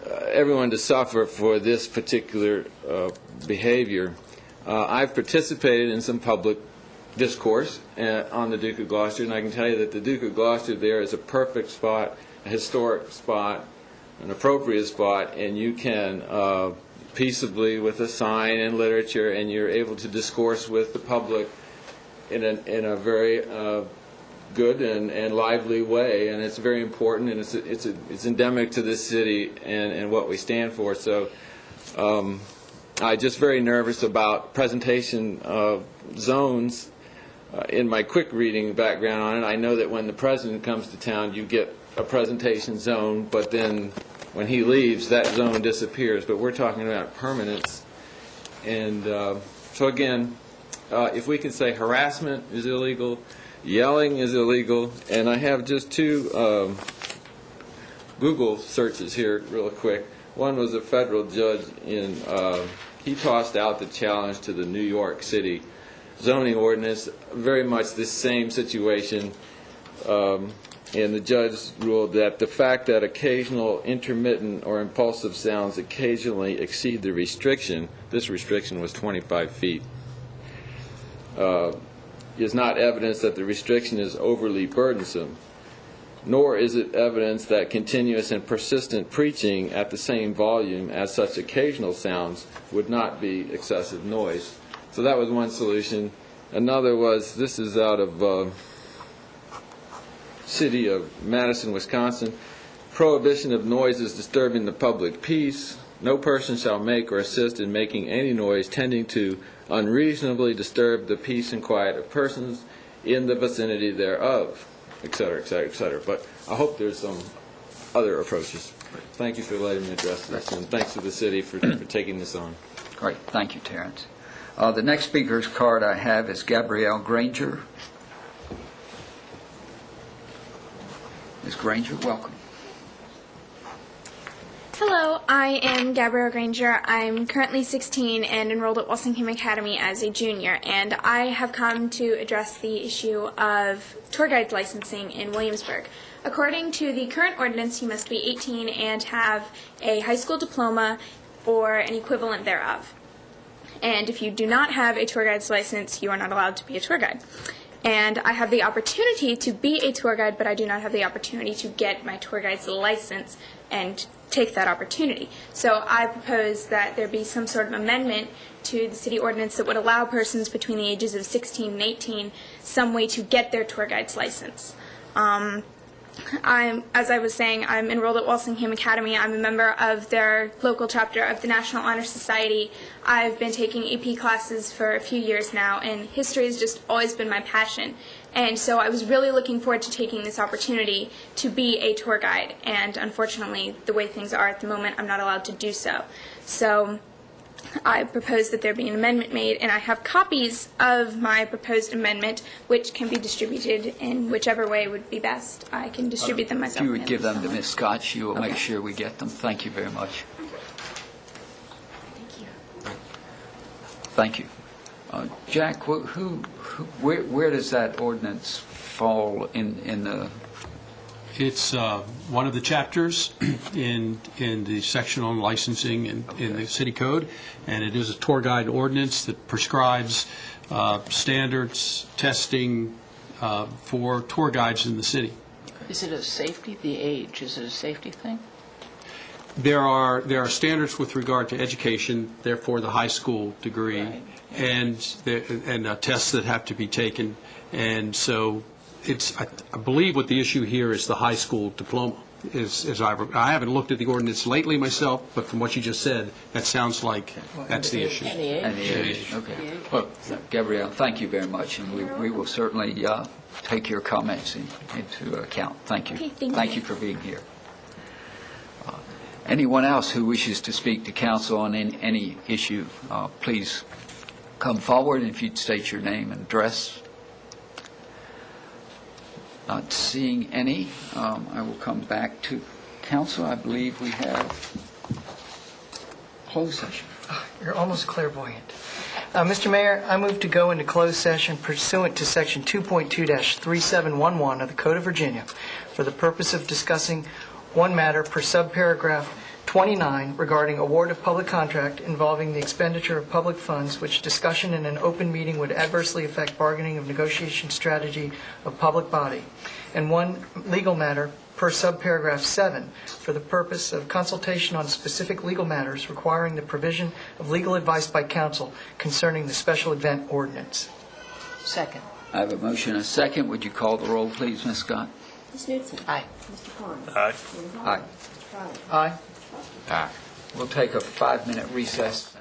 N: to suffer for this particular behavior. I've participated in some public discourse on the Duke of Gloucester, and I can tell you that the Duke of Gloucester there is a perfect spot, a historic spot, an appropriate spot, and you can peaceably, with a sign and literature, and you're able to discourse with the public in a very good and lively way, and it's very important, and it's endemic to this city and what we stand for. So I'm just very nervous about presentation of zones. In my quick reading background on it, I know that when the president comes to town, you get a presentation zone, but then when he leaves, that zone disappears. But we're talking about permanence. And so again, if we can say harassment is illegal, yelling is illegal, and I have just two Google searches here real quick. One was a federal judge he tossed out the challenge to the New York City zoning ordinance, very much the same situation, and the judge ruled that the fact that occasional intermittent or impulsive sounds occasionally exceed the restriction, this restriction was 25 feet, is not evidence that the restriction is overly burdensome, nor is it evidence that continuous and persistent preaching at the same volume as such occasional sounds would not be excessive noise. So that was one solution. Another was, this is out of city of Madison, Wisconsin. Prohibition of noises disturbing the public peace. No person shall make or assist in making any noise tending to unreasonably disturb the peace and quiet of persons in the vicinity thereof, etc., etc., etc. But I hope there's some other approaches. Thank you for letting me address this, and thanks to the city for taking this on.
A: Great. Thank you, Terrence. The next speaker's card I have is Gabrielle Granger. Ms. Granger, welcome.
O: Hello, I am Gabrielle Granger. I'm currently 16 and enrolled at Walsingham Academy as a junior, and I have come to address the issue of tour guide licensing in Williamsburg. According to the current ordinance, you must be 18 and have a high school diploma or an equivalent thereof. And if you do not have a tour guide's license, you are not allowed to be a tour guide. And I have the opportunity to be a tour guide, but I do not have the opportunity to get my tour guide's license and take that opportunity. So I propose that there be some sort of amendment to the city ordinance that would allow persons between the ages of 16 and 18 some way to get their tour guide's license. As I was saying, I'm enrolled at Walsingham Academy. I'm a member of their local chapter of the National Honor Society. I've been taking AP classes for a few years now, and history has just always been my passion. And so I was really looking forward to taking this opportunity to be a tour guide. And unfortunately, the way things are at the moment, I'm not allowed to do so. So I propose that there be an amendment made, and I have copies of my proposed amendment, which can be distributed in whichever way would be best. I can distribute them myself.
A: If you would give them to Ms. Scott, she will make sure we get them. Thank you very much.
O: Thank
A: Thank you. Jack, where does that ordinance fall in the...
L: It's one of the chapters in the section on licensing in the city code, and it is a tour guide ordinance that prescribes standards, testing for tour guides in the city.
I: Is it a safety, the age, is it a safety thing?
L: There are standards with regard to education, therefore the high school degree,
I: Right.
L: and tests that have to be taken, and so I believe what the issue here is the high school diploma. I haven't looked at the ordinance lately myself, but from what you just said, that sounds like that's the issue.
A: And the age. Okay. Well, Gabrielle, thank you very much, and we will certainly take your comments into account. Thank you.
O: Okay, thank you.
A: Thank you for being here. Anyone else who wishes to speak to council on any issue, please come forward, and if you'd state your name and address. Not seeing any, I will come back to council. I believe we have closed session.
C: You're almost clairvoyant. Mr. Mayor, I move to go into closed session pursuant to Section 2.2-3711 of the Code of Virginia for the purpose of discussing one matter per subparagraph 29 regarding award of public contract involving the expenditure of public funds, which discussion in an open meeting would adversely affect bargaining of negotiation strategy of public body, and one legal matter per subparagraph 7 for the purpose of consultation on specific legal matters requiring the provision of legal advice by counsel concerning the special event ordinance.
I: Second.
A: I have a motion and a second. Would you call the roll, please, Ms. Scott?
P: Ms. Knutson?
I: Aye.
P: Mr. Carnes?
H: Aye.
P: Ms. Hall?
A: Aye.
P: Mr. Crowley?
C: Aye.
A: We'll take a 5-minute recess.